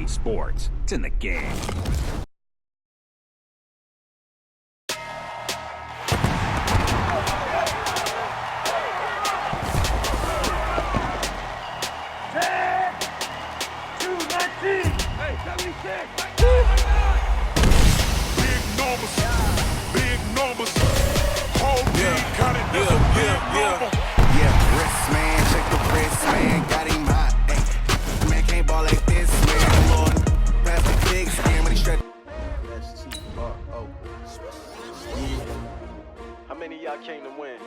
Sports. It's in the game. Came to win.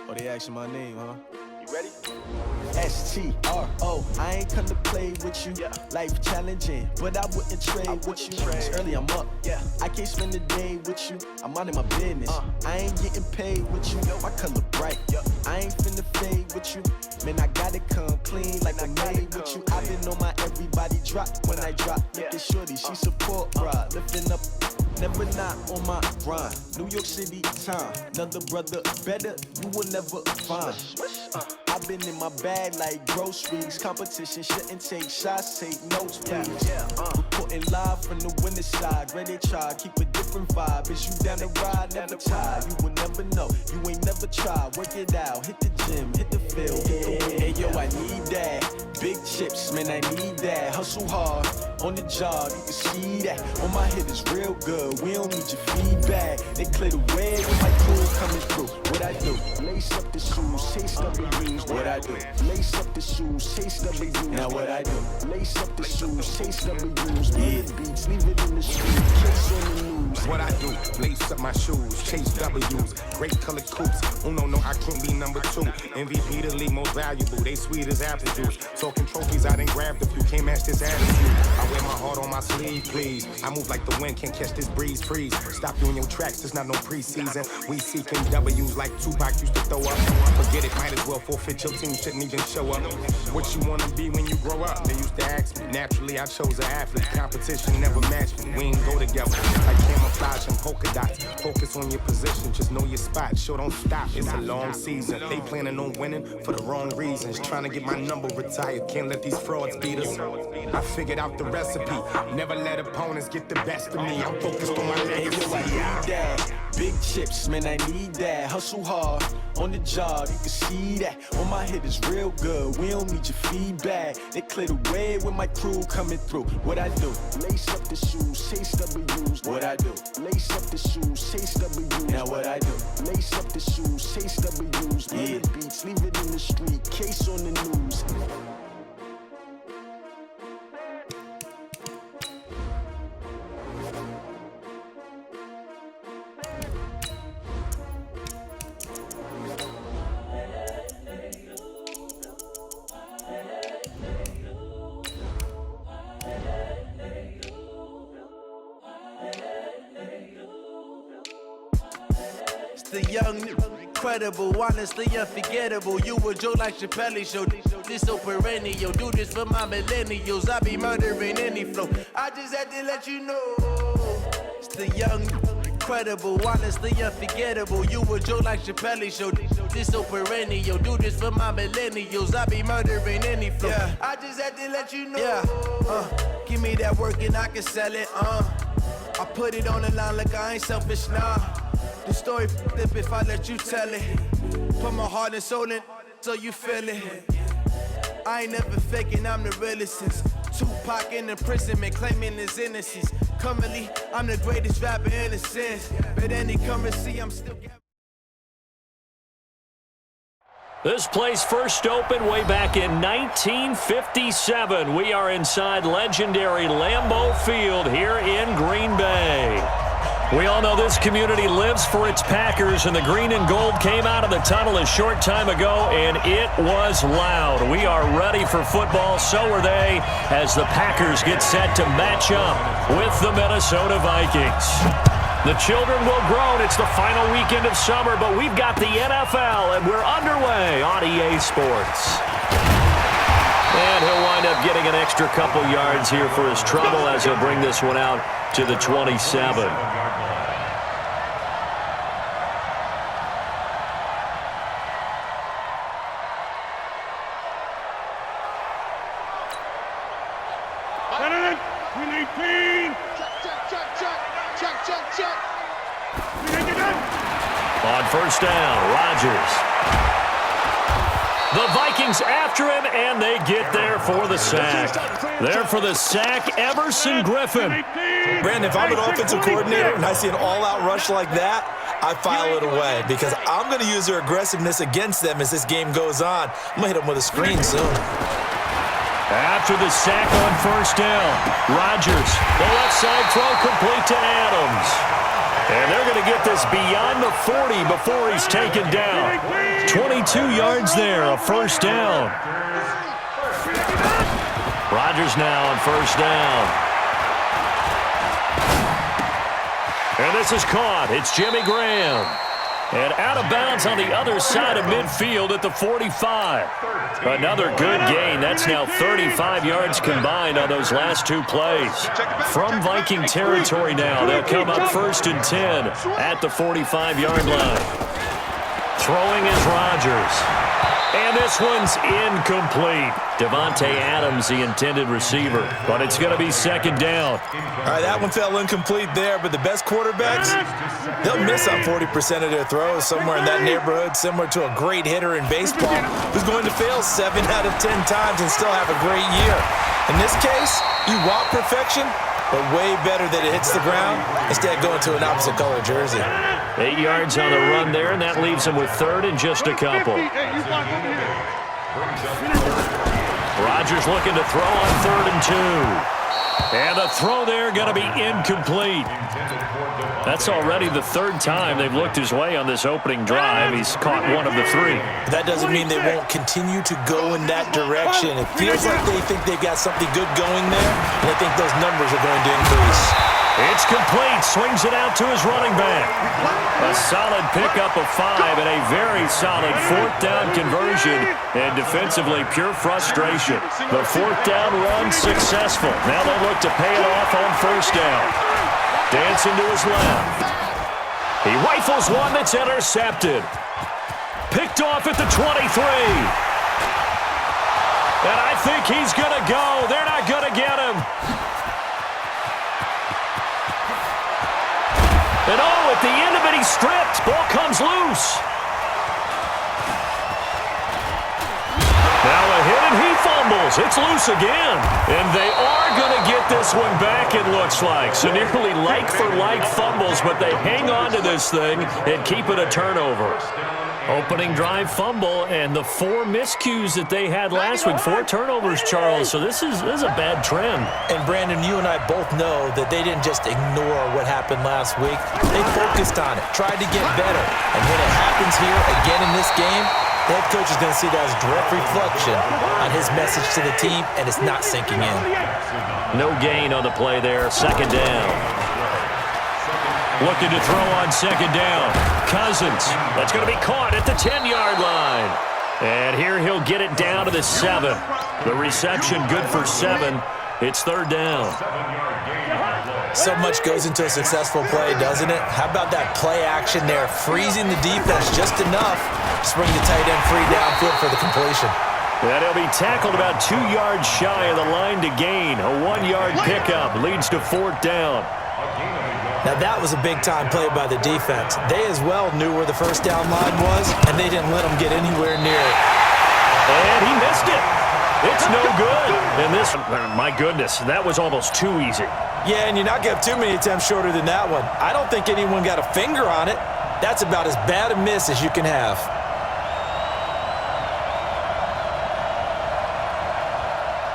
Oh, they asking my name, huh? You ready? S-T-R-O. I ain't come to play with you. Yeah. Life challenging, but I wouldn't trade with you. It's early, I'm up. Yeah. I can't spend the day with you. I'm minding my business. I ain't getting paid with you. My color bright. I ain't finna fade with you. Man, I gotta come clean like I made with you. I've been on my everybody drop when I drop. Look at shorty, she support, bruh. Lifting up. Never not on my grind. New York City time. Another brother better, you will never find. I've been in my bag like groceries. Competition shouldn't take shots, take notes, please. Reporting live from the winter side. Ready to try, keep a different vibe. Is you down the ride, never tired. You will never know, you ain't never tried. Work it out, hit the gym, hit the field. Hey yo, I need that. Big chips, man, I need that. Hustle hard, on the job, you can see that. On my head is real good, we don't need your feedback. They clear the way with my crew coming through. What I do? Lace up the shoes, chase W's. What I do? Lace up the shoes, chase W's. Now what I do? Lace up the shoes, chase W's. Yeah, beats, leave it in the street, case on the news. What I do? Lace up my shoes, chase W's. Great colored coops. Oh no, I can't be number 2. MVP the league most valuable. They sweet as apple juice. Talking trophies, I done grabbed a few. Can't match this attitude. I wear my heart on my sleeve, please. I move like the wind, can't catch this breeze, freeze. Stop doing your tracks, there's not no preseason. We seeking W's like Tupac used to throw up. Forget it, might as well forfeit your team, shouldn't even show up. What you wanna be when you grow up? They used to ask me. Naturally, I chose an athlete. Competition never matched me. We ain't go together. Like camouflage and polka dots. Focus on your position, just know your spot. Sure, don't stop. It's a long season. They planning on winning for the wrong reasons. Trying to get my number retired. Can't let these frauds beat us. I figured out the recipe. Never let opponents get the best of me. I'm focused on my legacy. I need that. Big chips, man, I need that. Hustle hard, on the job, you can see that. On my head is real good, we don't need your feedback. They clear the way with my crew coming through. What I do? Lace up the shoes, chase W's. What I do? Lace up the shoes, chase W's. Now what I do? Lace up the shoes, chase W's. Yeah, beats, leave it in the street, case on the news. The young, incredible, honestly unforgettable. You a Joe like Chappelle show. This so perennial. Do this for my millennials. I be murdering any flow. I just had to let you know. It's the young, incredible, honestly unforgettable. You a Joe like Chappelle show. This so perennial. Do this for my millennials. I be murdering any flow. Yeah. I just had to let you know. Yeah. Give me that work and I can sell it. I put it on the line like I ain't selfish, nah. The story flip if I let you tell it. Put my heart and soul in so you feel it. I ain't never faking, I'm the realest since Tupac in imprisonment, claiming his innocence. Currently, I'm the greatest rapper in a sense. But any currency, I'm still This place first opened way back in 1957. We are inside legendary Lambeau Field here in Green Bay. We all know this community lives for its Packers, and the green and gold came out of the tunnel a short time ago, and it was loud. We are ready for football, so are they, as the Packers get set to match up with the Minnesota Vikings. The children will groan. It's the final weekend of summer, but we've got the NFL, and we're underway on EA Sports. And he'll wind up getting an extra couple yards here for his trouble as he'll bring this one out to the 27. On first down, Rodgers. The Vikings after him, and they get there for the sack. There for the sack, Everson Griffin. Brandon, if I'm an offensive coordinator and I see an all-out rush like that, I file it away because I'm going to use their aggressiveness against them as this game goes on. I'm going to hit them with a screen soon. After the sack on first down, Rodgers, the left side throw complete to Adams. And they're going to get this beyond the 40 before he's taken down. 22 yards there, a first down. Rodgers now on first down. And this is caught. It's Jimmy Graham. And out of bounds on the other side of midfield at the 45. Another good gain. That's now 35 yards combined on those last two plays. From Viking territory now, they'll come up first and 10 at the 45-yard line. Throwing is Rodgers. And this one's incomplete. Devontae Adams, the intended receiver. But it's going to be second down. All right, that one fell incomplete there, but the best quarterbacks, they'll miss on 40% of their throws, somewhere in that neighborhood, similar to a great hitter in baseball who's going to fail 7 out of 10 times and still have a great year. In this case, you want perfection, but way better that it hits the ground instead of going to an opposite color jersey. 8 yards on the run there, and that leaves him with third and just a couple. Rodgers looking to throw on 3rd and 2. And the throw there going to be incomplete. That's already the third time they've looked his way on this opening drive. He's caught one of the 3. That doesn't mean they won't continue to go in that direction. It feels like they think they've got something good going there, and I think those numbers are going to increase. It's complete. Swings it out to his running back. A solid pickup of 5 and a very solid 4th down conversion. And defensively, pure frustration. The 4th down run successful. Now they look to pay it off on first down. Dancing to his left. He rifles one that's intercepted. Picked off at the 23. And I think he's going to go. They're not going to get him. And at the end of it, he's stripped. Ball comes loose. Now a hit, and he fumbles. It's loose again. And they are going to get this one back, it looks like. So nearly like-for-like fumbles, but they hang on to this thing and keep it a turnover. Opening drive fumble, and the 4 miscues that they had last week. 4 turnovers, Charles. So this is a bad trend. And, Brandon, you and I both know that they didn't just ignore what happened last week. They focused on it, tried to get better. And when it happens here again in this game, the head coach is going to see that as a direct reflection on his message to the team, and it's not sinking in. No gain on the play there. Second down. Looking to throw on second down. Cousins. That's going to be caught at the 10-yard line. And here he'll get it down to the 7. The reception good for 7. It's third down. So much goes into a successful play, doesn't it? How about that play action there, freezing the defense just enough to bring the tight end free downfield for the completion. And he'll be tackled about 2 yards shy of the line to gain. A 1-yard pickup leads to 4th down. Now that was a big-time play by the defense. They as well knew where the first down line was, and they didn't let them get anywhere near it. And he missed it. It's no good. And this, my goodness, that was almost too easy. Yeah, and you're not going to have too many attempts shorter than that one. I don't think anyone got a finger on it. That's about as bad a miss as you can have.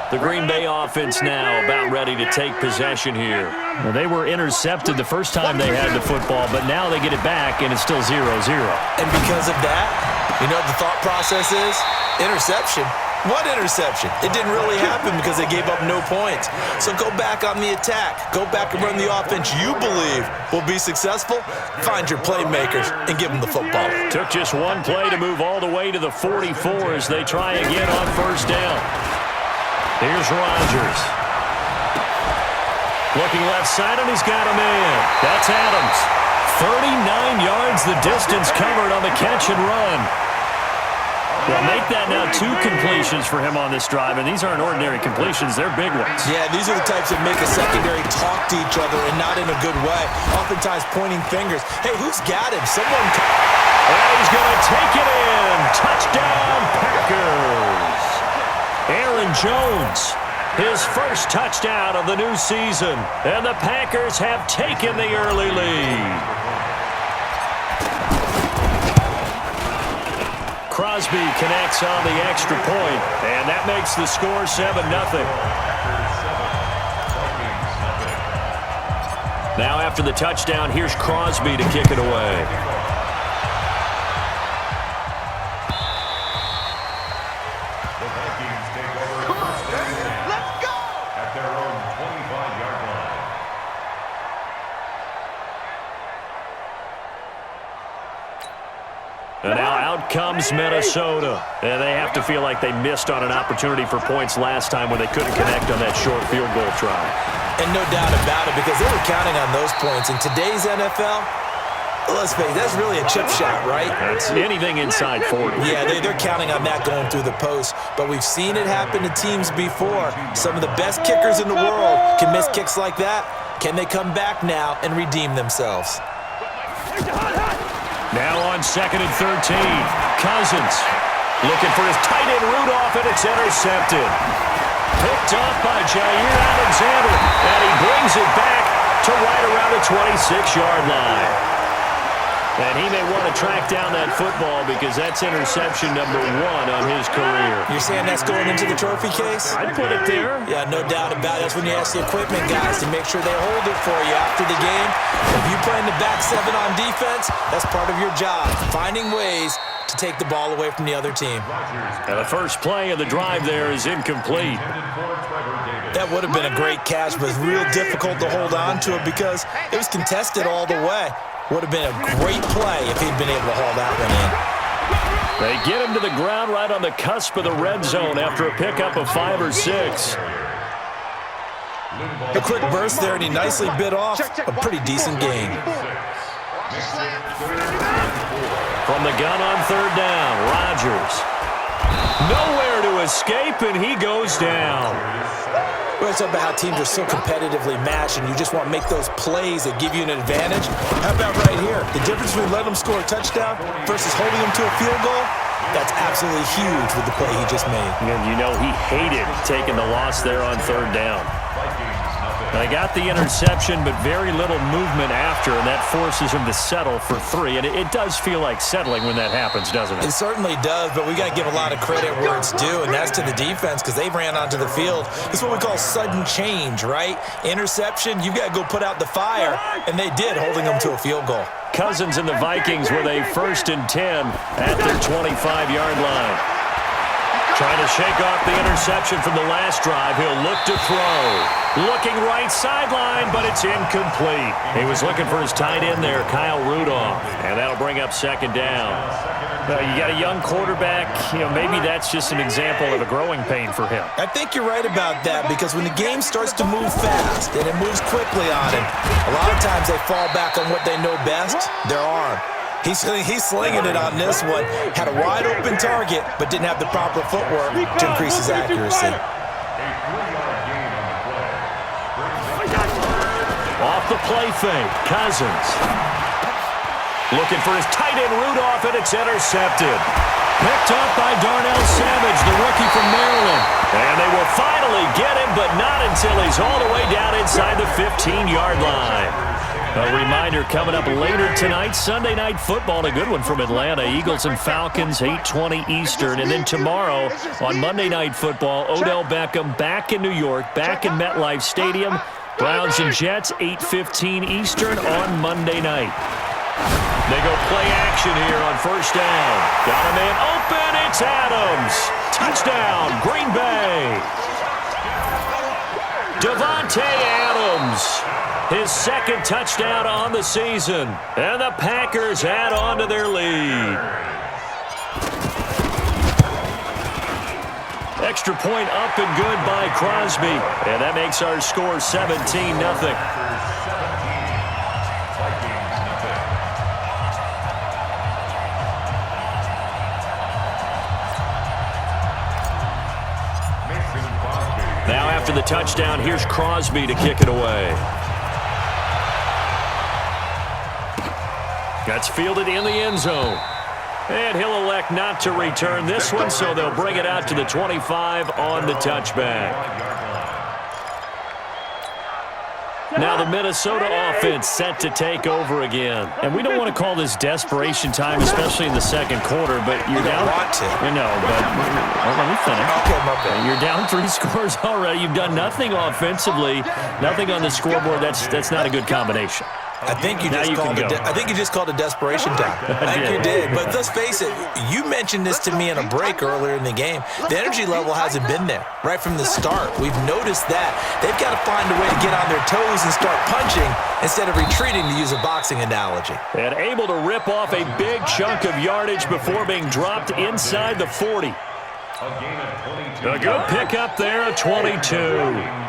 The Green Bay offense now about ready to take possession here. Well, they were intercepted the first time they had the football, but now they get it back, and it's still 0-0. And because of that, you know what the thought process is? Interception. What interception? It didn't really happen because they gave up no points. So go back on the attack. Go back and run the offense you believe will be successful. Find your playmakers and give them the football. Took just one play to move all the way to the 44 as they try again on first down. Here's Rodgers. Looking left side, and he's got a man. That's Adams. 39 yards the distance covered on the catch and run. Well, make that now 2 completions for him on this drive, and these aren't ordinary completions. They're big ones. Yeah, these are the types that make a secondary talk to each other and not in a good way. Oftentimes pointing fingers. Hey, who's got him? Someone. And he's going to take it in. Touchdown, Packers. Aaron Jones, his first touchdown of the new season. And the Packers have taken the early lead. Crosby connects on the extra point, and that makes the score 7-0. Now after the touchdown, here's Crosby to kick it away. The Vikings take over first down. Let's go! At their own 25-yard line. And now out comes Minnesota. And they have to feel like they missed on an opportunity for points last time when they couldn't connect on that short field goal try. And no doubt about it, because they were counting on those points. In today's NFL, let's face it, that's really a chip shot, right? That's anything inside 40. Yeah, they're counting on that going through the post. But we've seen it happen to teams before. Some of the best kickers in the world can miss kicks like that. Can they come back now and redeem themselves? Now on 2nd and 13, Cousins looking for his tight end Rudolph, and it's intercepted. Picked off by Jair Alexander, and he brings it back to right around the 26-yard line. And he may want to track down that football because that's interception number 1 on his career. You're saying that's going into the trophy case? I'd put it there. Yeah, no doubt about it. That's when you ask the equipment guys to make sure they hold it for you after the game. If you play in the back 7 on defense, that's part of your job, finding ways to take the ball away from the other team. And the first play of the drive there is incomplete. That would have been a great catch, but it's real difficult to hold on to it because it was contested all the way. Would have been a great play if he'd been able to haul that one in. They get him to the ground right on the cusp of the red zone after a pickup of 5 or 6. A quick burst there, and he nicely bit off a pretty decent gain. From the gun on 3rd down, Rodgers. Nowhere to escape, and he goes down. Well, it's about how teams are so competitively matched, and you just want to make those plays that give you an advantage. How about right here? The difference between letting them score a touchdown versus holding them to a field goal, that's absolutely huge with the play he just made. And you know he hated taking the loss there on 3rd down. They got the interception, but very little movement after, and that forces him to settle for 3. And it does feel like settling when that happens, doesn't it? It certainly does, but we got to give a lot of credit where it's due, and that's to the defense because they ran onto the field. This is what we call sudden change, right? Interception, you got to go put out the fire, and they did, holding them to a field goal. Cousins and the Vikings with a 1st and 10 at their 25-yard line. Trying to shake off the interception from the last drive. He'll look to throw. Looking right sideline, but it's incomplete. He was looking for his tight end there, Kyle Rudolph. And that'll bring up 2nd down. You got a young quarterback. Maybe that's just an example of a growing pain for him. I think you're right about that because when the game starts to move fast and it moves quickly on him, a lot of times they fall back on what they know best, their arm. He's slinging it on this one. Had a wide-open target, but didn't have the proper footwork to increase his accuracy. Off the play fake, Cousins. Looking for his tight end, Rudolph, and it's intercepted. Picked up by Darnell Savage, the rookie from Maryland. And they will finally get him, but not until he's all the way down inside the 15-yard line. A reminder coming up later tonight, Sunday Night Football, a good one from Atlanta. Eagles and Falcons, 8:20 Eastern. And then tomorrow on Monday Night Football, Odell Beckham back in New York, back in MetLife Stadium. Browns and Jets, 8:15 Eastern on Monday night. They go play action here on 1st down. Got a man open, it's Adams. Touchdown, Green Bay. Devontae Adams. His 2nd touchdown on the season. And the Packers add on to their lead. Extra point up and good by Crosby. And that makes our score 17-0. Now after the touchdown, here's Crosby to kick it away. That's fielded in the end zone. And he'll elect not to return this one, so they'll bring it out to the 25 on the touchback. Now the Minnesota offense set to take over again. And we don't want to call this desperation time, especially in the second quarter, but you're down. Want to. I know, but let me finish. Okay, my bad. You're down 3 scores already. You've done nothing offensively, nothing on the scoreboard. That's not a good combination. I think you just called it desperation time. I think you did. But let's face it, you mentioned this to me in a break earlier in the game. The energy level hasn't been there right from the start. We've noticed that. They've got to find a way to get on their toes and start punching instead of retreating, to use a boxing analogy. And able to rip off a big chunk of yardage before being dropped inside the 40. A good pickup there at 22.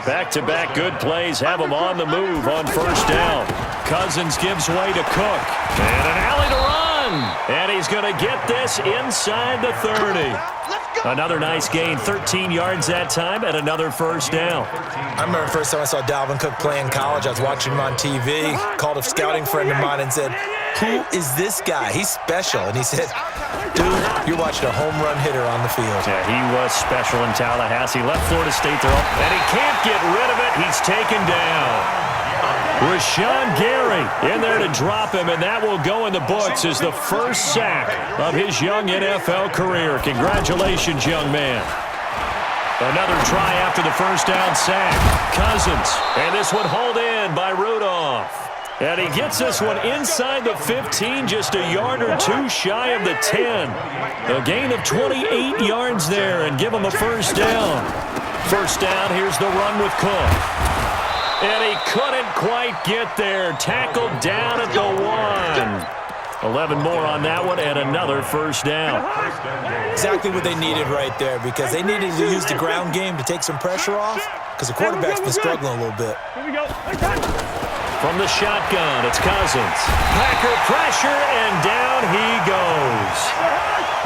Back-to-back good plays have him on the move on first down. Cousins gives way to Cook. And an alley to run. And he's going to get this inside the 30. Another nice gain, 13 yards that time, and another first down. I remember the first time I saw Dalvin Cook play in college. I was watching him on TV, called a scouting friend of mine and said, "Who is this guy? He's special." And he said, "Dude, you're watching a home run hitter on the field." Yeah, he was special in Tallahassee. Left Florida State there, and he can't get rid of it. He's taken down. Rashawn Gary in there to drop him, and that will go in the books as the first sack of his young NFL career. Congratulations, young man. Another try after the first down sack. Cousins, and this one hauled in by Rudolph. And he gets this one inside the 15, just a yard or two shy of the 10. A gain of 28 yards there, and give him a first down. First down, here's the run with Cook. And he couldn't quite get there. Tackled down at the 1. 11 more on that one, and another first down. Exactly what they needed right there, because they needed to use the ground game to take some pressure off, because the quarterback's been struggling a little bit. From the shotgun, it's Cousins. Packer pressure, and down he goes.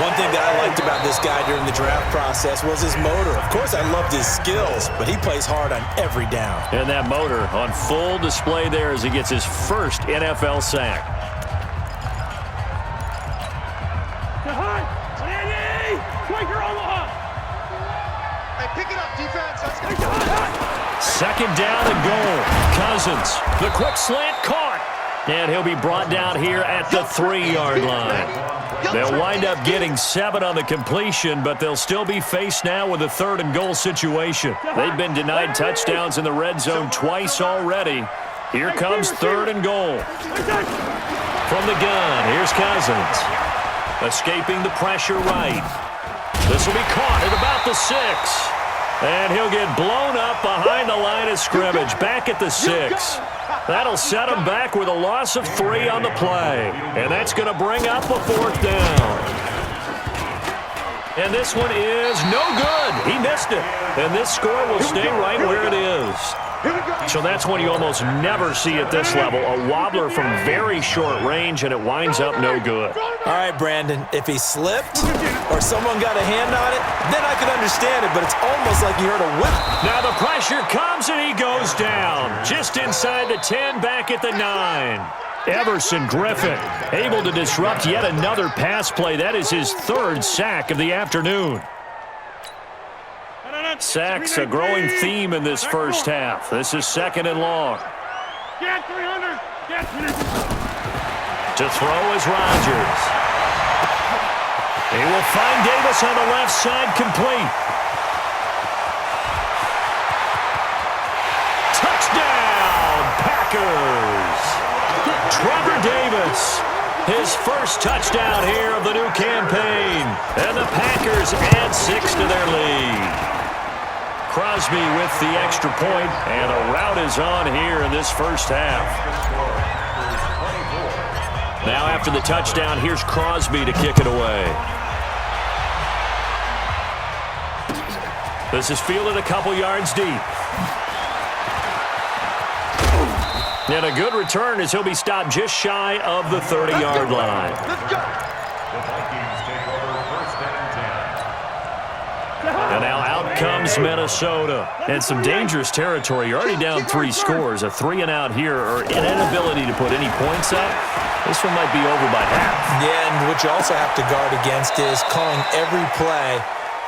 One thing that I liked about this guy during the draft process was his motor. Of course, I loved his skills, but he plays hard on every down. And that motor on full display there as he gets his first NFL sack. Second down and goal. Cousins, the quick slant caught. And he'll be brought down here at the 3-yard line. They'll wind up getting 7 on the completion, but they'll still be faced now with a 3rd and goal situation. They've been denied touchdowns in the red zone twice already. Here comes 3rd and goal. From the gun, here's Cousins. Escaping the pressure right. This will be caught at about the 6. And he'll get blown up behind the line of scrimmage, back at the 6. That'll set him back with a loss of 3 on the play. And that's going to bring up a 4th down. And this one is no good. He missed it. And this score will stay right where it is. So that's one you almost never see at this level. A wobbler from very short range, and it winds up no good. All right, Brandon, if he slipped or someone got a hand on it, then I could understand it, but it's almost like you heard a whip. Now the pressure comes, and he goes down. Just inside the 10, back at the 9. Everson Griffin able to disrupt yet another pass play. That is his 3rd sack of the afternoon. Sacks, a growing theme in this first half. This is 2nd and long. To throw is Rodgers. He will find Davis on the left side, complete. Touchdown, Packers. Trevor Davis, his first touchdown here of the new campaign. And the Packers add 6 to their lead. Crosby with the extra point, and a rout is on here in this first half. Now after the touchdown, here's Crosby to kick it away. This is fielded a couple yards deep. And a good return as he'll be stopped just shy of the 30-yard line. The Vikings take over 1st and 10. And now out comes Minnesota. And some dangerous territory. You're already down 3 scores. A 3-and-out here or an inability to put any points up. This one might be over by half. Yeah, and what you also have to guard against is calling every play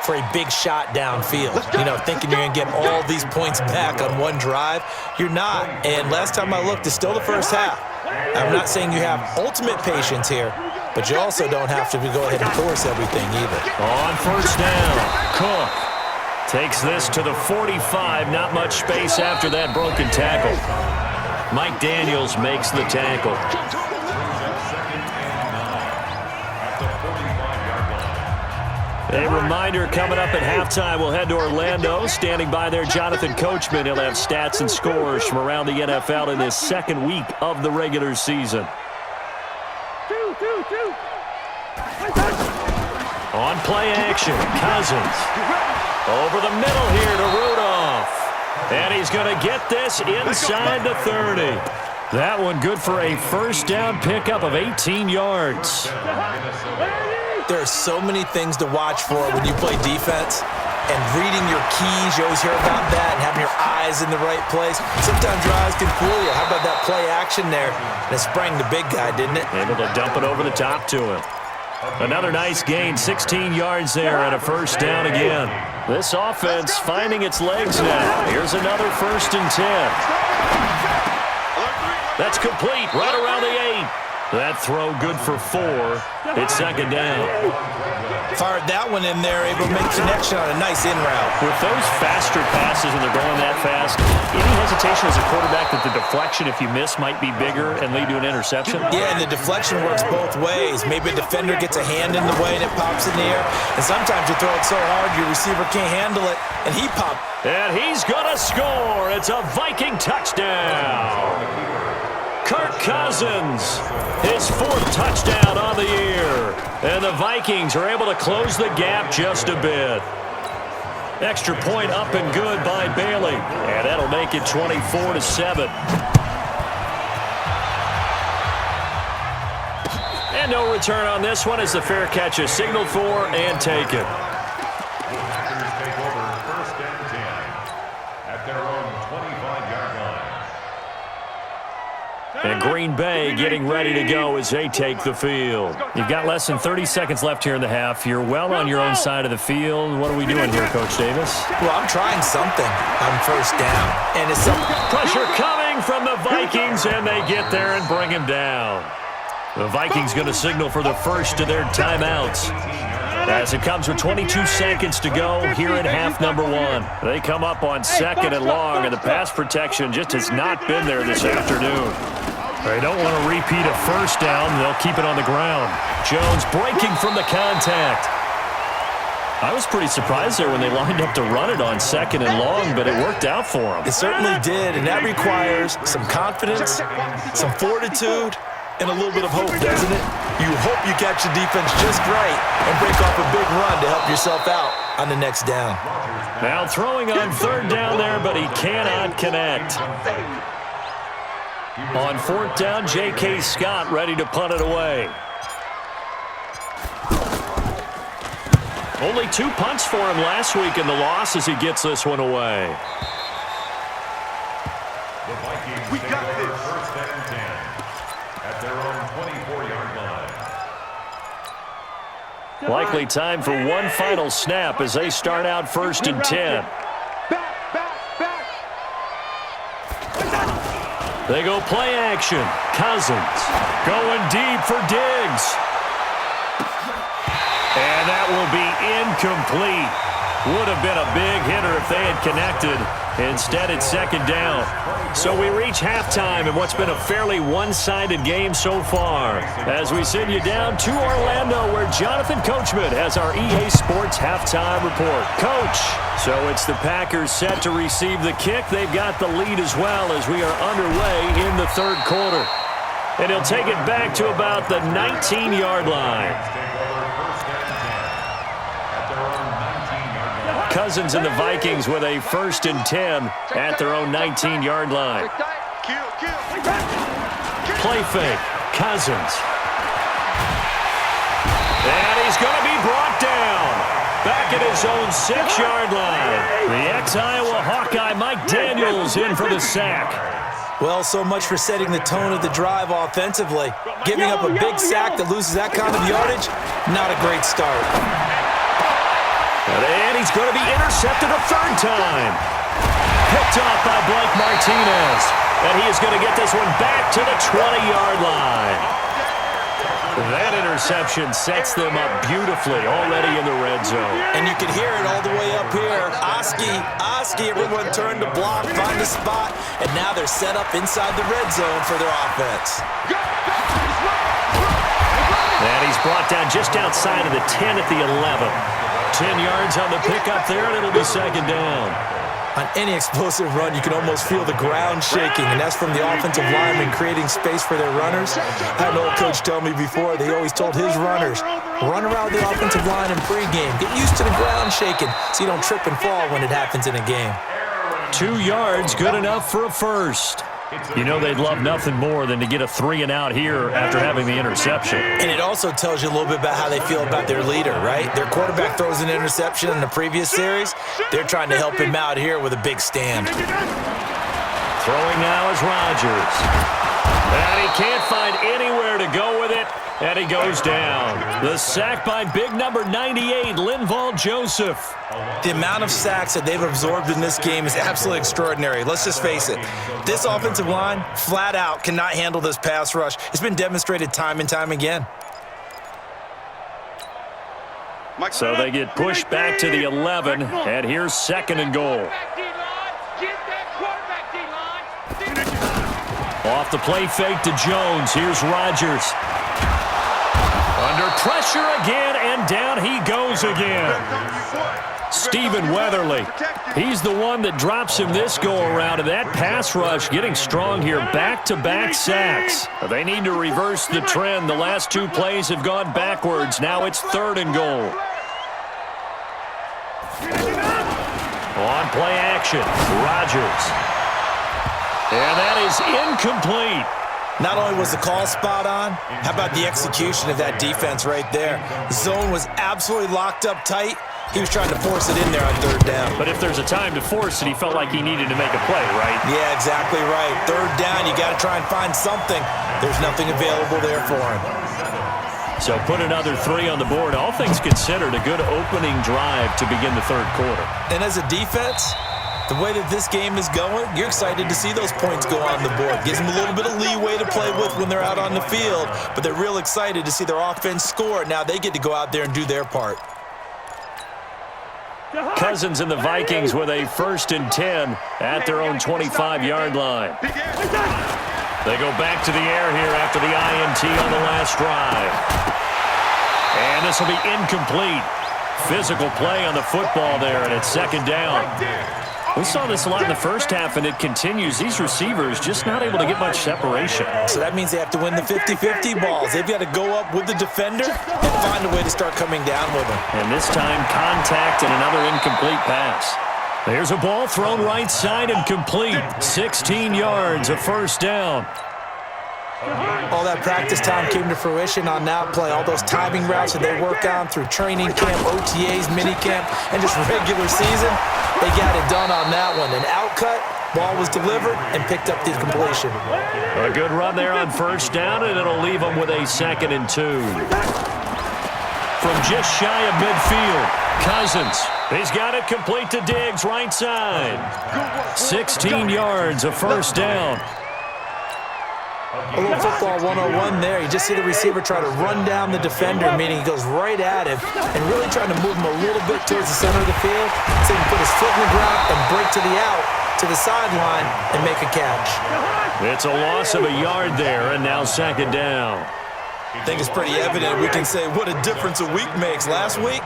for a big shot downfield. You know, thinking you're going to get all these points back on one drive. You're not. And last time I looked, it's still the first half. I'm not saying you have ultimate patience here, but you also don't have to go ahead and force everything either. On first down, Cook takes this to the 45. Not much space after that broken tackle. Mike Daniels makes the tackle. A reminder, coming up at halftime, we'll head to Orlando. Standing by there, Jonathan Coachman. He'll have stats and scores from around the NFL in his second week of the regular season. On play action, Cousins. Over the middle here to Rudolph. And he's going to get this inside the 30. That one good for a first down pickup of 18 yards. There are so many things to watch for when you play defense, and reading your keys, you always hear about that, and having your eyes in the right place. Sometimes your eyes can fool you. How about that play action there? And it sprang the big guy, didn't it? Able to dump it over the top to him. Another nice gain, 16 yards there, and a first down again. This offense finding its legs now. Here's another 1st and 10. That's complete right around the 8. That throw good for 4. It's 2nd down. Fired that one in there, able to make connection on a nice in route. With those faster passes when they're going that fast, any hesitation as a quarterback that the deflection, if you miss, might be bigger and lead to an interception? Yeah, and the deflection works both ways. Maybe a defender gets a hand in the way and it pops in the air. And sometimes you throw it so hard your receiver can't handle it, and he popped. And he's going to score. It's a Viking touchdown. Kirk Cousins, his 4th touchdown on the year. And the Vikings are able to close the gap just a bit. Extra point up and good by Bailey. And that'll make it 24-7. And no return on this one as the fair catch is signaled for and taken. Packers take over 1st and 10 at their own 25-yard line. And Green Bay getting ready to go as they take the field. You've got less than 30 seconds left here in the half. You're well on your own side of the field. What are we doing here, Coach Davis? Well, I'm trying something on first down. And it's something. Pressure coming from the Vikings, and they get there and bring him down. The Vikings going to signal for the first of their timeouts. As it comes with 22 seconds to go here in half number 1. They come up on 2nd and long, and the pass protection just has not been there this afternoon. They don't want to repeat a first down. They'll keep it on the ground. Jones breaking from the contact. I was pretty surprised there when they lined up to run it on 2nd and long, but it worked out for them. It certainly did, and that requires some confidence, some fortitude, and a little bit of hope, doesn't it? You hope you catch the defense just right and break off a big run to help yourself out on the next down. Now throwing on 3rd down there, but he cannot connect. On 4th down, J.K. Scott ready to punt it away. Only 2 punts for him last week in the loss as he gets this one away. The Vikings take over 1st and 10 at their own 24-yard line. Likely time for one final snap as they start out 1st and 10. They go play action. Cousins going deep for Diggs. And that will be incomplete. Would have been a big hitter if they had connected. Instead, it's 2nd down. So we reach halftime in what's been a fairly one-sided game so far. As we send you down to Orlando, where Jonathan Coachman has our EA Sports halftime report. Coach, so it's the Packers set to receive the kick. They've got the lead as well as we are underway in the 3rd quarter. And he'll take it back to about the 19-yard line. Cousins and the Vikings with a 1st and 10 at their own 19-yard line. Play fake. Cousins. And he's going to be brought down. Back at his own 6-yard line. The ex-Iowa Hawkeye Mike Daniels in for the sack. Well, so much for setting the tone of the drive offensively. Giving up a big sack that loses that kind of yardage, not a great start. And he's going to be intercepted a third time. Picked off by Blake Martinez. And he is going to get this one back to the 20-yard line. That interception sets them up beautifully already in the red zone. And you can hear it all the way up here. Oski, everyone turned to block, find a spot, and now they're set up inside the red zone for their offense. And he's brought down just outside of the 10 at the 11. 10 yards on the pickup there, and it'll be second down. On any explosive run, you can almost feel the ground shaking, and that's from the offensive linemen creating space for their runners. I had an old coach tell me before, they always told his runners, run around the offensive line in pregame. Get used to the ground shaking so you don't trip and fall when it happens in a game. 2 yards, good enough for a first. You know they'd love nothing more than to get a 3-and-out here after having the interception. And it also tells you a little bit about how they feel about their leader, right? Their quarterback throws an interception in the previous series. They're trying to help him out here with a big stand. Throwing now is Rodgers. And he can't find anywhere to go with it, and he goes down. The sack by big number 98, Linval Joseph. The amount of sacks that they've absorbed in this game is absolutely extraordinary. Let's just face it. This offensive line, flat out, cannot handle this pass rush. It's been demonstrated time and time again. So they get pushed back to the 11, and here's 2nd and goal. Off the play fake to Jones. Here's Rodgers. Under pressure again, and down he goes again. Stephen Weatherly. He's the one that drops him this go-around, and that pass rush getting strong here. Back-to-back sacks. They need to reverse the trend. The last 2 plays have gone backwards. Now it's 3rd and goal. On play action, Rodgers. And that is incomplete. Not only was the call spot on, how about the execution of that defense right there? The zone was absolutely locked up tight. He was trying to force it in there on 3rd down. But if there's a time to force it, he felt like he needed to make a play, right? Yeah, exactly right. 3rd down, you got to try and find something. There's nothing available there for him. So put another 3 on the board. All things considered, a good opening drive to begin the 3rd quarter. And as a defense, the way that this game is going, you're excited to see those points go on the board. Gives them a little bit of leeway to play with when they're out on the field, but they're real excited to see their offense score. Now they get to go out there and do their part. Cousins and the Vikings with a 1st and 10 at their own 25-yard line. They go back to the air here after the INT on the last drive. And this will be incomplete. Physical play on the football there, and it's 2nd down. We saw this a lot in the first half, and it continues. These receivers just not able to get much separation. So that means they have to win the 50-50 balls. They've got to go up with the defender and find a way to start coming down with them. And this time, contact and another incomplete pass. There's a ball thrown right side and complete. 16 yards, a 1st down. All that practice time came to fruition on that play. All those timing routes that they work on through training camp, OTAs, minicamp, and just regular season, they got it done on that one. An outcut, ball was delivered, and picked up the completion. A good run there on 1st down, and it'll leave them with a 2nd and 2. From just shy of midfield, Cousins. He's got it complete to Diggs, right side. 16 yards, a 1st down. A little football 101 there. You just see the receiver try to run down the defender, meaning he goes right at him and really trying to move him a little bit towards the center of the field so he can put his foot in the ground and break to the out, to the sideline, and make a catch. It's a loss of a yard there, and now 2nd down. I think it's pretty evident. We can say what a difference a week makes. Last week,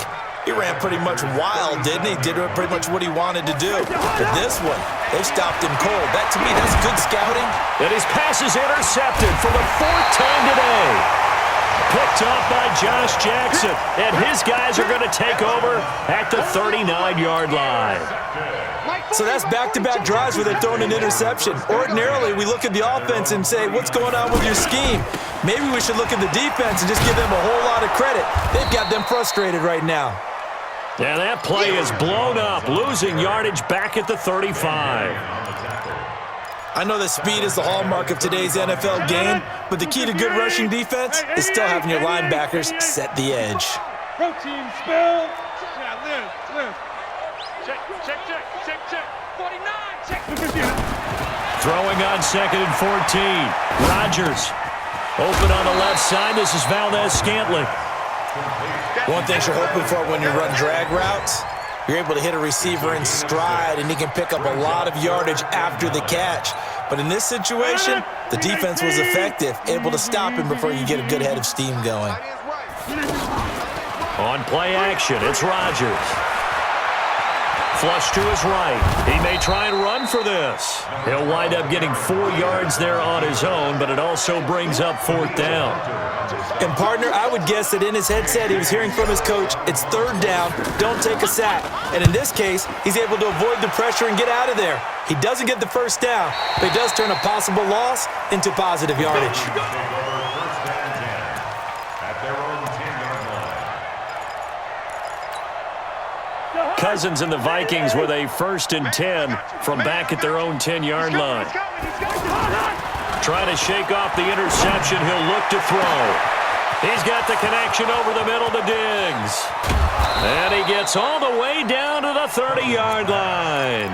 he ran pretty much wild, didn't he? Did pretty much what he wanted to do. But this one, they stopped him cold. That, to me, that's good scouting. And his pass is intercepted for the 4th time today. Picked off by Josh Jackson. And his guys are going to take over at the 39-yard line. So that's back-to-back drives where they're throwing an interception. Ordinarily, we look at the offense and say, what's going on with your scheme? Maybe we should look at the defense and just give them a whole lot of credit. They've got them frustrated right now. And that play is blown up, losing yardage back at the 35. I know that speed is the hallmark of today's NFL game, but the key to good rushing defense is still having your linebackers set the edge. Protein spill. Yeah, live. Check. 49, check. Throwing on 2nd and 14. Rodgers open on the left side. This is Valdez-Scantling. One thing you're hoping for when you run drag routes, you're able to hit a receiver in stride, and he can pick up a lot of yardage after the catch. But in this situation, the defense was effective, able to stop him before you get a good head of steam going. On play action, it's Rodgers. Flush to his right. He may try and run for this. He'll wind up getting 4 yards there on his own, but it also brings up 4th down. And, partner, I would guess that in his headset he was hearing from his coach, it's 3rd down, don't take a sack. And in this case, he's able to avoid the pressure and get out of there. He doesn't get the 1st down, but he does turn a possible loss into positive yardage. Cousins and the Vikings with a 1st and 10 from back at their own 10-yard line. Trying to shake off the interception, he'll look to throw. He's got the connection over the middle to Diggs. And he gets all the way down to the 30-yard line.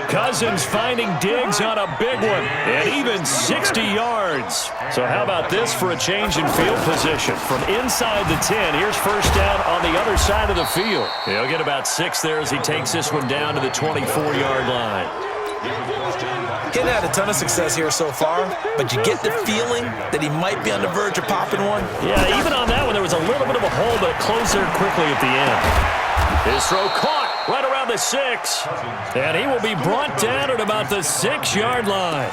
Cousins finding Diggs on a big one, and even 60 yards. So how about this for a change in field position? From inside the 10, here's 1st down on the other side of the field. He'll get about 6 there as he takes this one down to the 24-yard line. He's had a ton of success here so far, but you get the feeling that he might be on the verge of popping one. Yeah, even on that one, there was a little bit of a hole, but it closed there quickly at the end. His throw caught right around the 6, and he will be brought down at about the 6-yard line.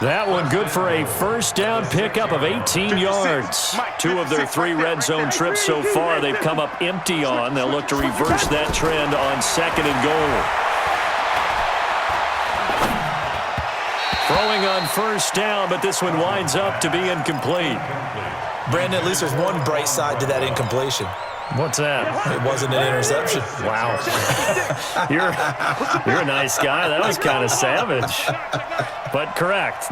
That one good for a 1st down pickup of 18 yards. 2 of their 3 red zone trips so far they've come up empty on. They'll look to reverse that trend on 2nd and goal. Throwing on 1st down, but this one winds up to be incomplete. Brandon, at least there's one bright side to that incompletion. What's that? It wasn't an interception. Wow. You're a nice guy. That was kind of savage. But correct.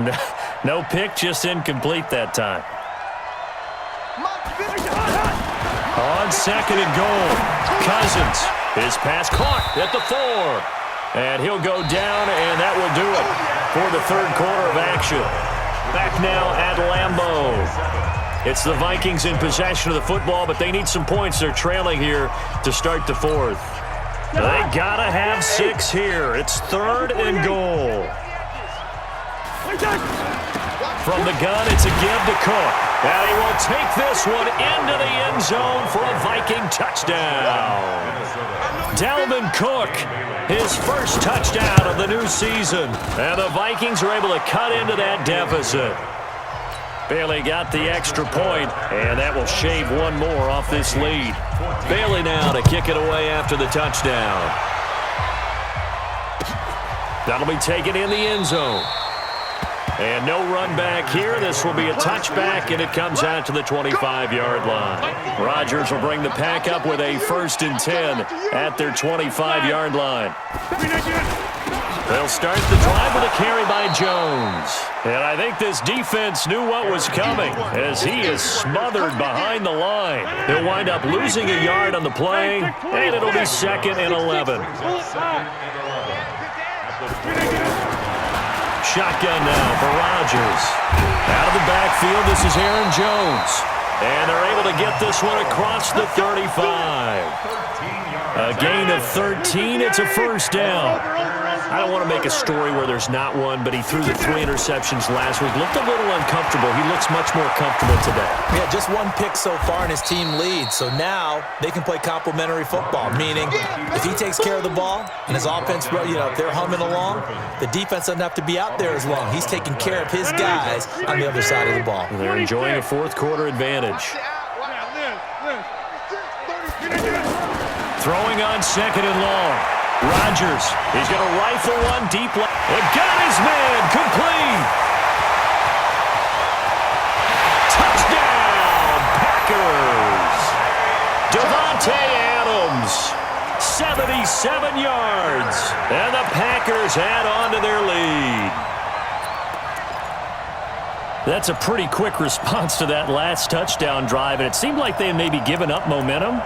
No pick, just incomplete that time. On 2nd and goal, Cousins. His pass caught at the 4. And he'll go down, and that will do it for the 3rd quarter of action. Back now at Lambeau. It's the Vikings in possession of the football, but they need some points. They're trailing here to start the 4th. They gotta have 6 here. It's 3rd and goal. From the gun, it's a give to Cook. And he will take this one into the end zone for a Viking touchdown. Dalvin Cook, his 1st touchdown of the new season. And the Vikings are able to cut into that deficit. Bailey got the extra point, and that will shave one more off this lead. Bailey now to kick it away after the touchdown. That'll be taken in the end zone. And no run back here. This will be a touchback, and it comes out to the 25-yard line. Rodgers will bring the pack up with a 1st and 10 at their 25-yard line. They'll start the drive with a carry by Jones. And I think this defense knew what was coming as he is smothered behind the line. He'll wind up losing a yard on the play, and it'll be 2nd and 11. Shotgun now for Rodgers. Out of the backfield, this is Aaron Jones. And they're able to get this one across the 35. A gain of 13. It's a 1st down. I don't want to make a story where there's not one, but he threw the 3 interceptions last week. Looked a little uncomfortable. He looks much more comfortable today. Yeah, just 1 pick so far, and his team leads. So now they can play complementary football, meaning if he takes care of the ball and his offense, if they're humming along, the defense doesn't have to be out there as long. He's taking care of his guys on the other side of the ball. They're enjoying a 4th quarter advantage. Throwing on 2nd and long. Rodgers, he's going to rifle one deep left. And got his man, complete. Touchdown, Packers. Devontae Adams 37 yards. And the Packers add on to their lead. That's a pretty quick response to that last touchdown drive, and it seemed like they had maybe given up momentum.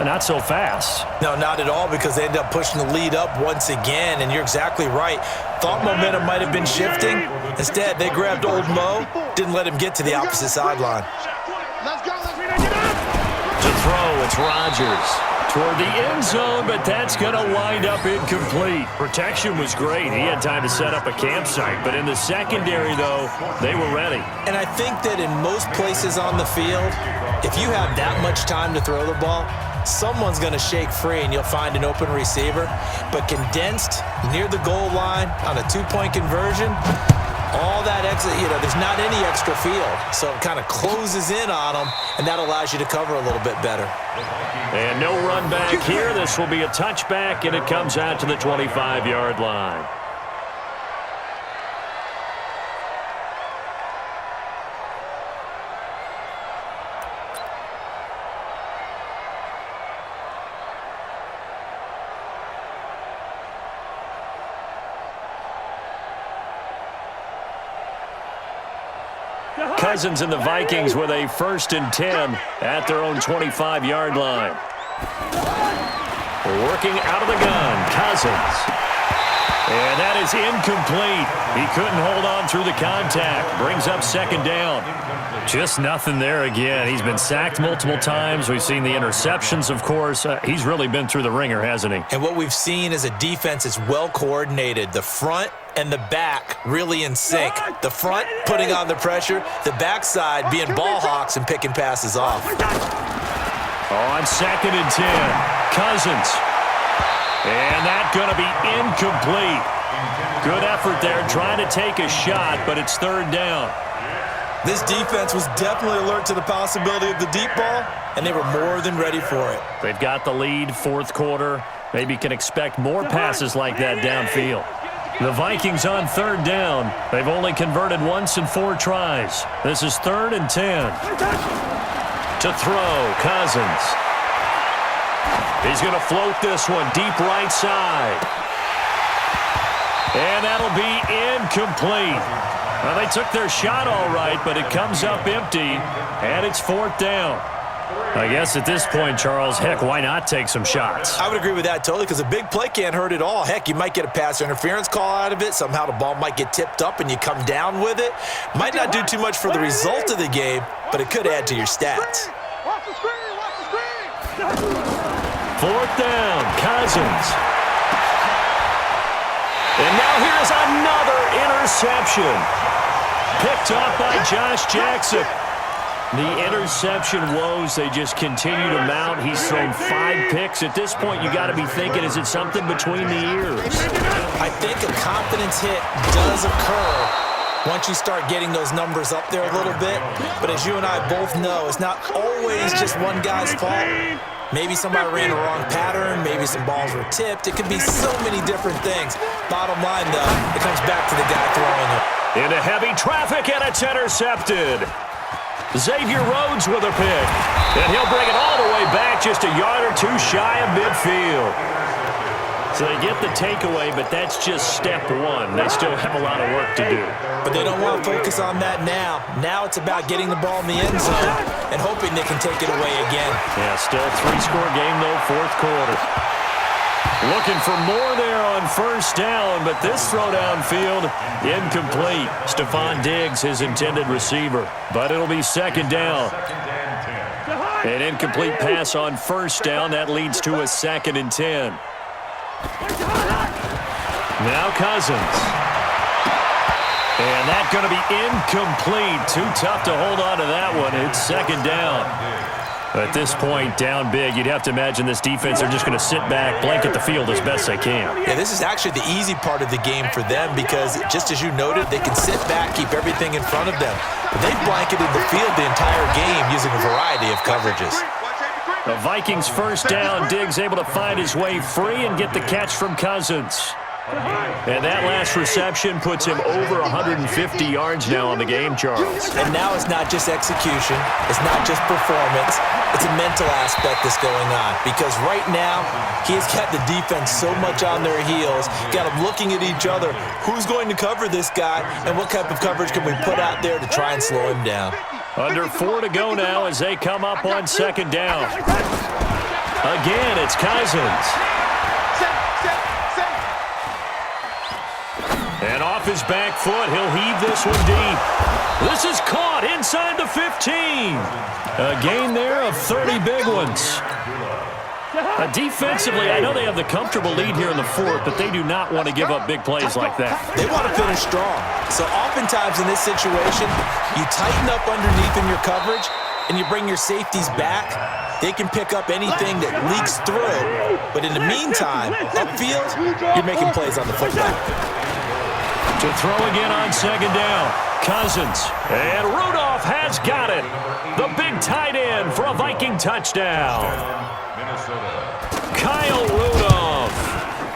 Not so fast. No, not at all, because they ended up pushing the lead up once again, and you're exactly right. Thought momentum might have been shifting. Instead, they grabbed old Mo, didn't let him get to the opposite sideline. To throw, it's Rodgers. Toward the end zone, but that's going to wind up incomplete. Protection was great. He had time to set up a campsite, but in the secondary, though, they were ready. And I think that in most places on the field, if you have that much time to throw the ball, someone's going to shake free and you'll find an open receiver. But condensed near the goal line on a two-point conversion, all that extra, there's not any extra field. So it kind of closes in on them, and that allows you to cover a little bit better. And no run back here. This will be a touchback, and it comes out to the 25-yard line. Cousins and the Vikings with a 1st and 10 at their own 25-yard line. Working out of the gun, Cousins. And that is incomplete. He couldn't hold on through the contact. Brings up 2nd down. Just nothing there again. He's been sacked multiple times. We've seen the interceptions, of course. He's really been through the ringer, hasn't he? And what we've seen is a defense that's well coordinated. The front and the back really in sync. The front putting on the pressure, the backside being ball hawks and picking passes off. On 2nd and 10, Cousins. And that's going to be incomplete. Good effort there trying to take a shot, but it's 3rd down. This defense was definitely alert to the possibility of the deep ball, and they were more than ready for it. They've got the lead, 4th quarter. Maybe can expect more passes like that downfield. The Vikings on 3rd down. They've only converted once in 4 tries. This is 3rd and 10. To throw, Cousins. He's going to float this one deep right side. And that'll be incomplete. Well, they took their shot all right, but it comes up empty, and it's 4th down. I guess at this point, Charles, heck, why not take some shots? I would agree with that totally, because a big play can't hurt at all. Heck, you might get a pass interference call out of it. Somehow the ball might get tipped up and you come down with it. Might not do too much for the result of the game, but it could add to your stats. Watch the screen, watch the screen. 4th down, Cousins. And now here's another interception. Picked off by Josh Jackson. The interception woes, they just continue to mount. He's thrown 5 picks. At this point, you got to be thinking, is it something between the ears? I think a confidence hit does occur once you start getting those numbers up there a little bit. But as you and I both know, it's not always just one guy's fault. Maybe somebody ran a wrong pattern. Maybe some balls were tipped. It could be so many different things. Bottom line, though, it comes back to the guy throwing it. Into heavy traffic, and it's intercepted. Xavier Rhodes with a pick. And he'll bring it all the way back just a yard or 2 shy of midfield. So they get the takeaway, but that's just step 1. They still have a lot of work to do. But they don't want to focus on that now. Now it's about getting the ball in the end zone and hoping they can take it away again. Yeah, still a 3-score game, though, 4th quarter. Looking for more there on 1st down, but this throw downfield, incomplete. Stephon Diggs, his intended receiver. But it'll be 2nd down. An incomplete pass on 1st down. That leads to a 2nd and 10. Now Cousins. And that's going to be incomplete. Too tough to hold on to that one. It's 2nd down. At this point, down big, you'd have to imagine this defense, they're just going to sit back, blanket the field as best they can. Yeah, this is actually the easy part of the game for them because, just as you noted, they can sit back, keep everything in front of them. But they've blanketed the field the entire game using a variety of coverages. The Vikings 1st down. Diggs able to find his way free and get the catch from Cousins. And that last reception puts him over 150 yards now on the game, Charles. And now it's not just execution. It's not just performance. It's a mental aspect that's going on. Because right now, he has got the defense so much on their heels, got them looking at each other. Who's going to cover this guy, and what type of coverage can we put out there to try and slow him down? Under 4 to go now as they come up on second down. Again, it's Cousins. And off his back foot, he'll heave this one deep. This is caught inside the 15. A gain there of 30 big ones. Defensively, I know they have the comfortable lead here in the fourth, but they do not want to give up big plays like that. They want to finish strong. So oftentimes in this situation, you tighten up underneath in your coverage, and you bring your safeties back. They can pick up anything that leaks through. But in the meantime, upfield, you're making plays on the football. To throw again on second down. Cousins. And Rudolph has got it. The big tight end for a Viking touchdown. Kyle Rudolph.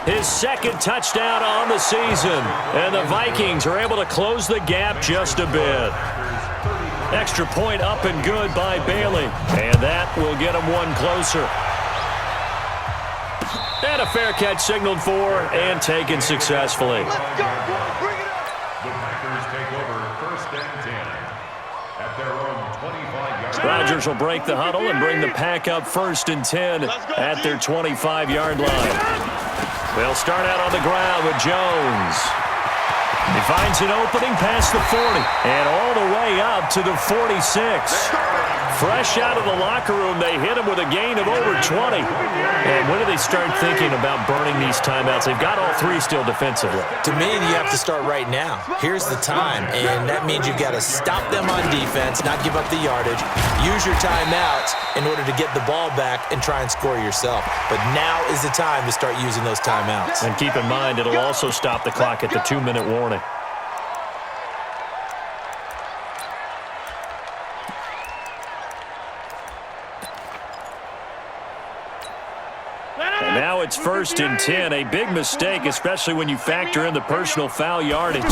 His second touchdown on the season. And the Vikings are able to close the gap just a bit. Extra point up and good by Bailey. And that will get him one closer. And a fair catch signaled for and taken successfully. Rodgers will break the huddle and bring the pack up 1st and 10 at their 25-yard line. They'll start out on the ground with Jones. He finds an opening past the 40 and all the way up to the 46. Fresh out of the locker room, they hit him with a gain of over 20. And when do they start thinking about burning these timeouts? They've got all 3 still defensively. To me, you have to start right now. Here's the time, and that means you've got to stop them on defense, not give up the yardage, use your timeouts in order to get the ball back and try and score yourself. But now is the time to start using those timeouts. And keep in mind, it'll also stop the clock at the 2-minute warning. Now it's 1st and 10, a big mistake, especially when you factor in the personal foul yardage.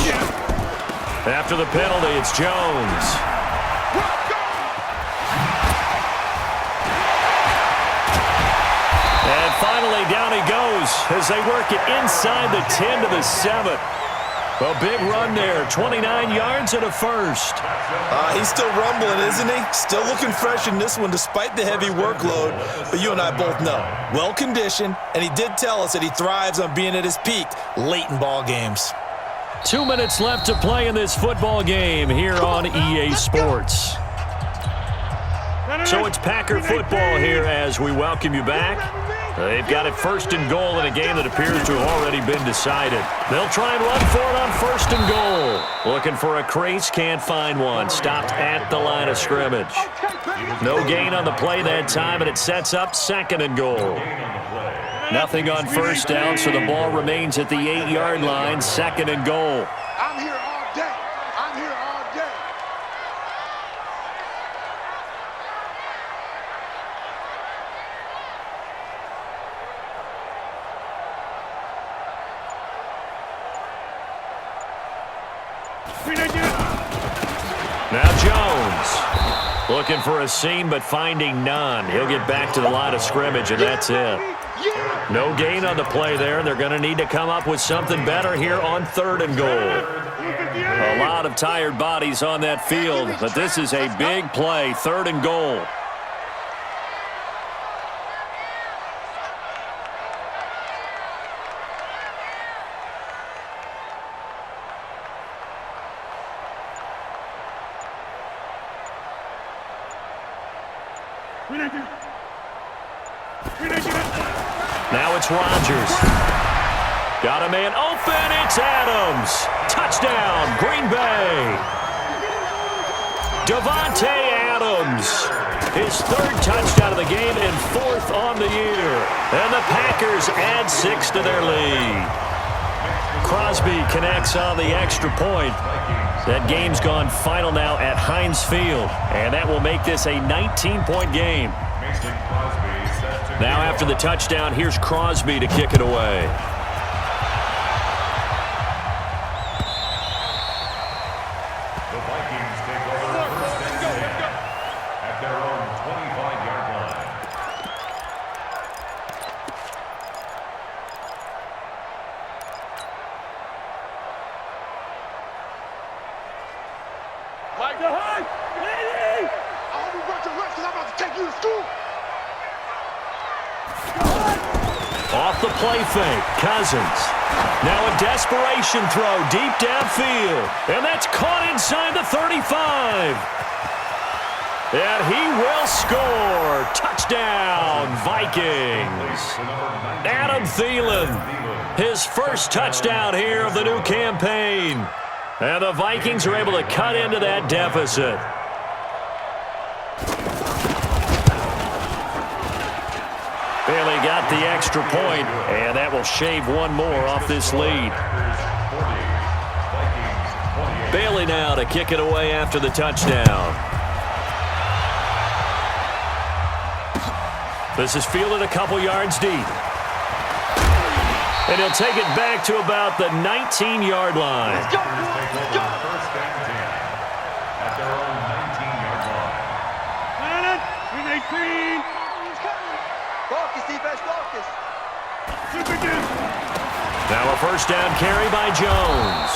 After the penalty, it's Jones. And finally, down he goes as they work it inside the 10 to the 7. A big run there, 29 yards and a first. He's still rumbling, isn't he? Still looking fresh in this one despite the heavy workload. But you and I both know, well-conditioned, and he did tell us that he thrives on being at his peak late in ball games. 2 minutes left to play in this football game here on EA Sports. So it's Packer football here as we welcome you back. They've got it 1st and goal in a game that appears to have already been decided. They'll try and run for it on 1st and goal. Looking for a crease, can't find one. Stopped at the line of scrimmage. No gain on the play that time, and it sets up 2nd and goal. Nothing on 1st down, so the ball remains at the 8-yard line, 2nd and goal. I'm here all day. I'm here all day. Now Jones looking for a seam but finding none. He'll get back to the line of scrimmage, and that's it. No gain on the play there, and they're going to need to come up with something better here on 3rd and goal. A lot of tired bodies on that field, but this is a big play, 3rd and goal. Now it's Rodgers. Got a man open. It's Adams. Touchdown, Green Bay. Davante Adams. His 3rd touchdown of the game and 4th on the year. And the Packers add 6 to their lead. Crosby connects on the extra point. That game's gone final now at Heinz Field. And that will make this a 19-point game. Now after the touchdown, here's Crosby to kick it away. right. All the rest of the I'm about to take you to school. Off the play fake, Cousins. Now a desperation throw deep downfield. And that's caught inside the 35. And he will score. Touchdown, Vikings. Adam Thielen, his first touchdown here of the new campaign. And the Vikings are able to cut into that deficit. Bailey got the extra point, and that will shave one more off this lead. Bailey now to kick it away after the touchdown. This is fielded a couple yards deep. And he'll take it back to about the 19-yard line. First and 10 at their own 19-yard line. Focus, defense, focus. Now a first down carry by Jones.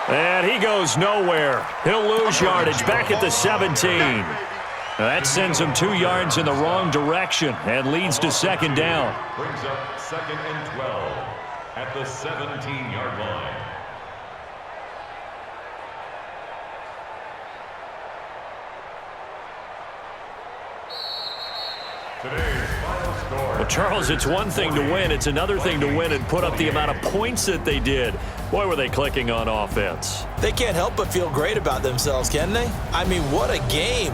And he goes nowhere. He'll lose yardage back at the 17. That sends him 2 yards in the wrong direction and leads to second down. Brings up 2nd and 12 at the 17-yard line. Today's final score. Well, Charles, it's one thing to win. It's another thing to win and put up the amount of points that they did. Boy, were they clicking on offense. They can't help but feel great about themselves, can they? I mean, what a game.